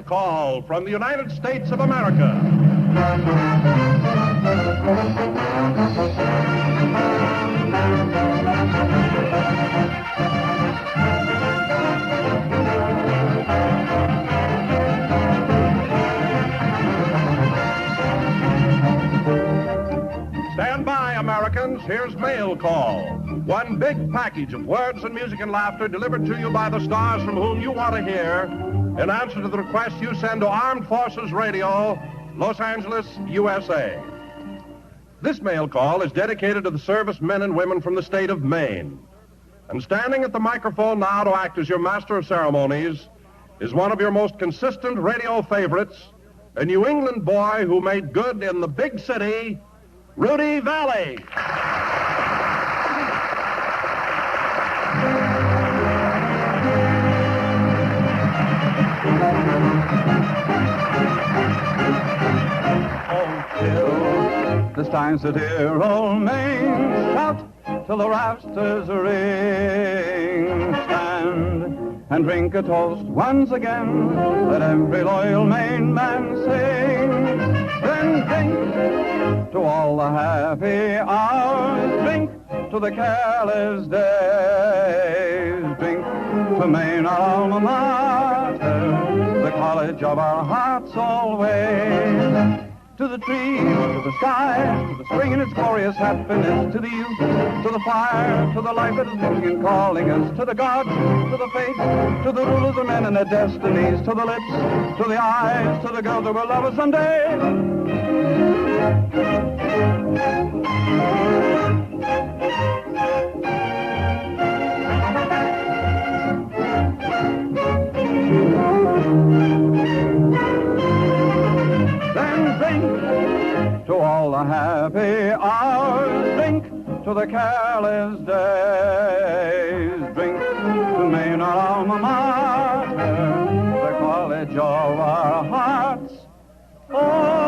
call from the United States of America. Stand by, Americans. Here's Mail Call. One big package of words and music and laughter delivered to you by the stars from whom you want to hear in answer to the request you send to Armed Forces Radio, Los Angeles, USA. This mail call is dedicated to the service men and women from the state of Maine. And standing at the microphone now to act as your master of ceremonies is one of your most consistent radio favorites, a New England boy who made good in the big city, Rudy Vallee. This time sit here, old Maine, shout till the rafters ring. Stand and drink a toast once again, let every loyal Maine man sing. Then drink to all the happy hours, drink to the careless days, drink to Maine, our alma mater, the college of our hearts always. To the trees, to the sky, to the spring and its glorious happiness, to the youth, to the fire, to the life that is moving and calling us, to the gods, to the fates, to the rulers of men and their destinies, to the lips, to the eyes, to the girls who will love us someday. To all the happy hours, drink to the careless days, drink to Maine, our alma mater, the college of our hearts always.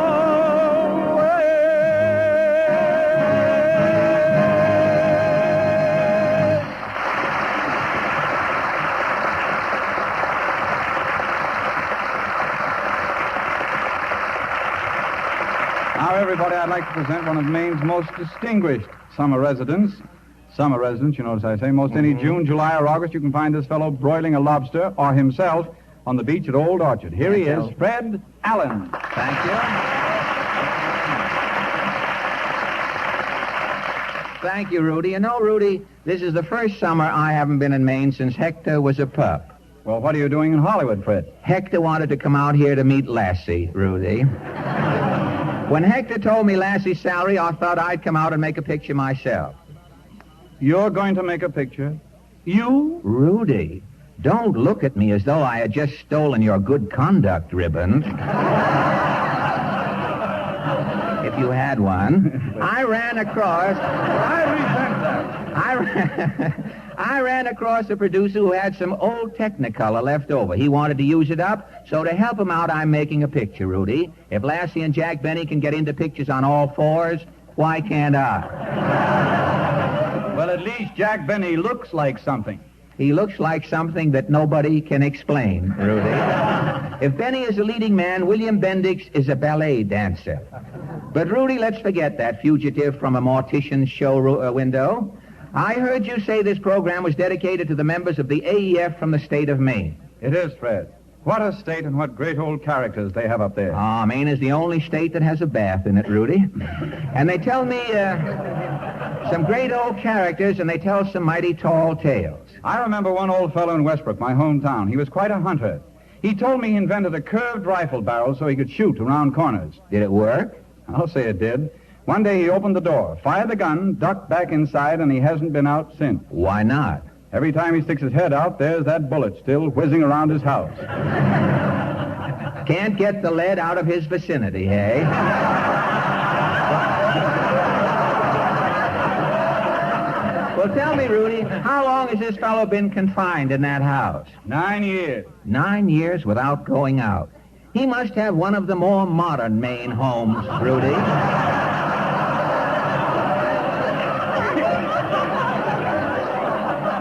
Now, everybody, I'd like to present one of Maine's most distinguished summer residents. Summer residents, you notice I say. Most any June, July, or August, you can find this fellow broiling a lobster or himself on the beach at Old Orchard. Here he is, Fred Allen. Thank you. Thank you, Rudy. You know, Rudy, this is the first summer I haven't been in Maine since Hector was a pup. Well, what are you doing in Hollywood, Fred? Hector wanted to come out here to meet Lassie, Rudy. When Hector told me Lassie's salary, I thought I'd come out and make a picture myself. You're going to make a picture? You? Rudy, don't look at me as though I had just stolen your good conduct ribbon. If you had one. I ran across... I resent that. I ran across a producer who had some old Technicolor left over. He wanted to use it up, so to help him out, I'm making a picture, Rudy. If Lassie and Jack Benny can get into pictures on all fours, why can't I? Well, at least Jack Benny looks like something. He looks like something that nobody can explain, Rudy. If Benny is a leading man, William Bendix is a ballet dancer. But, Rudy, let's forget that fugitive from a mortician's show window. I heard you say this program was dedicated to the members of the AEF from the state of Maine. It is, Fred. What a state and what great old characters they have up there. Maine is the only state that has a bath in it, Rudy. And they tell me some great old characters, and they tell some mighty tall tales. I remember one old fellow in Westbrook, my hometown. He was quite a hunter. He told me he invented a curved rifle barrel so he could shoot around corners. Did it work? I'll say it did. One day he opened the door, fired the gun, ducked back inside, and he hasn't been out since. Why not? Every time he sticks his head out, there's that bullet still whizzing around his house. Can't get the lead out of his vicinity, hey? Well, tell me, Rudy, how long has this fellow been confined in that house? 9 years. 9 years without going out. He must have one of the more modern Maine homes, Rudy.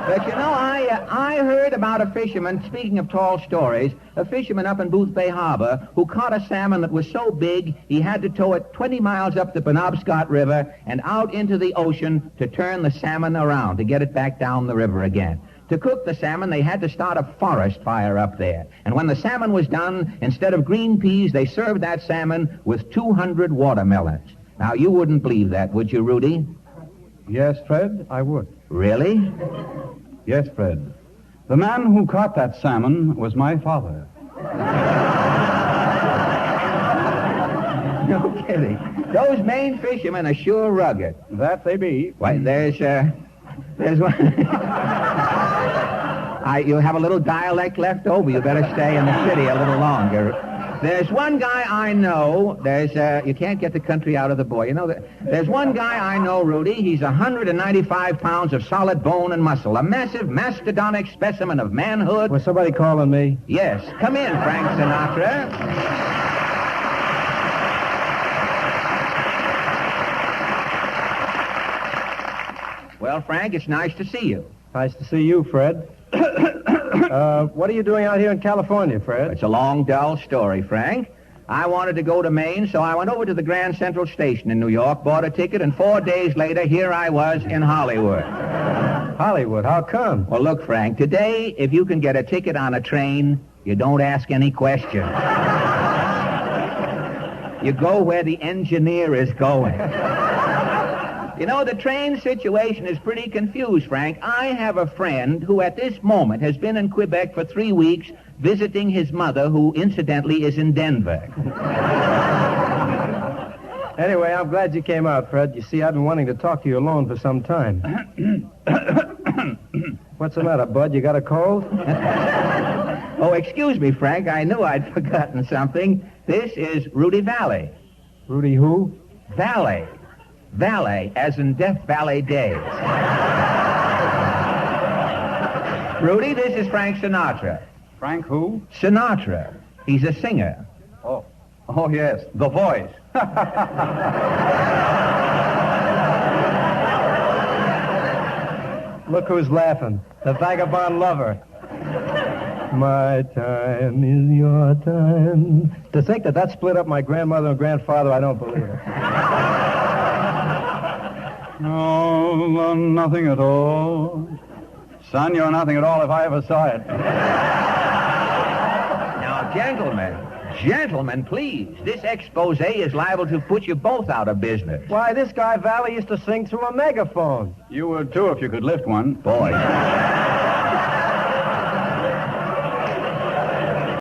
But you I heard about a fisherman, speaking of tall stories, a fisherman up in Booth Bay Harbor who caught a salmon that was so big he had to tow it 20 miles up the Penobscot River and out into the ocean to turn the salmon around, to get it back down the river again. To cook the salmon, they had to start a forest fire up there. And when the salmon was done, instead of green peas, they served that salmon with 200 watermelons. Now, you wouldn't believe that, would you, Rudy? Yes, Fred, I would. Really? Yes, Fred. The man who caught that salmon was my father. No kidding. Those Maine fishermen are sure rugged. That they be. Why, there's one. You have a little dialect left over. You better stay in the city a little longer. There's one guy I know. You can't get the country out of the boy. You know, there's one guy I know, Rudy. He's 195 pounds of solid bone and muscle. A massive, mastodonic specimen of manhood. Was somebody calling me? Yes. Come in, Frank Sinatra. Well, Frank, it's nice to see you. Nice to see you, Fred. What are you doing out here in California, Fred? It's a long, dull story, Frank. I wanted to go to Maine, so I went over to the Grand Central Station in New York, bought a ticket, and 4 days later, here I was in Hollywood. Hollywood? How come? Well, look, Frank, today, if you can get a ticket on a train, you don't ask any questions. You go where the engineer is going. You know, the train situation is pretty confused, Frank. I have a friend who at this moment has been in Quebec for 3 weeks visiting his mother, who incidentally is in Denver. Anyway, I'm glad you came out, Fred. You see, I've been wanting to talk to you alone for some time. What's the matter, Bud? You got a cold? Oh, excuse me, Frank. I knew I'd forgotten something. This is Rudy Vallee. Rudy who? Vallee. Valet, as in Death Valley Days. Rudy, this is Frank Sinatra. Frank who? Sinatra. He's a singer. Oh, yes, The Voice. Look who's laughing. The vagabond lover. My time is your time. To think that split up my grandmother and grandfather, I don't believe it. No, nothing at all. Son, you're nothing at all if I ever saw it. Now, gentlemen, please. This expose is liable to put you both out of business. Why, this guy Vallee used to sing through a megaphone. You would, too, if you could lift one. Boy.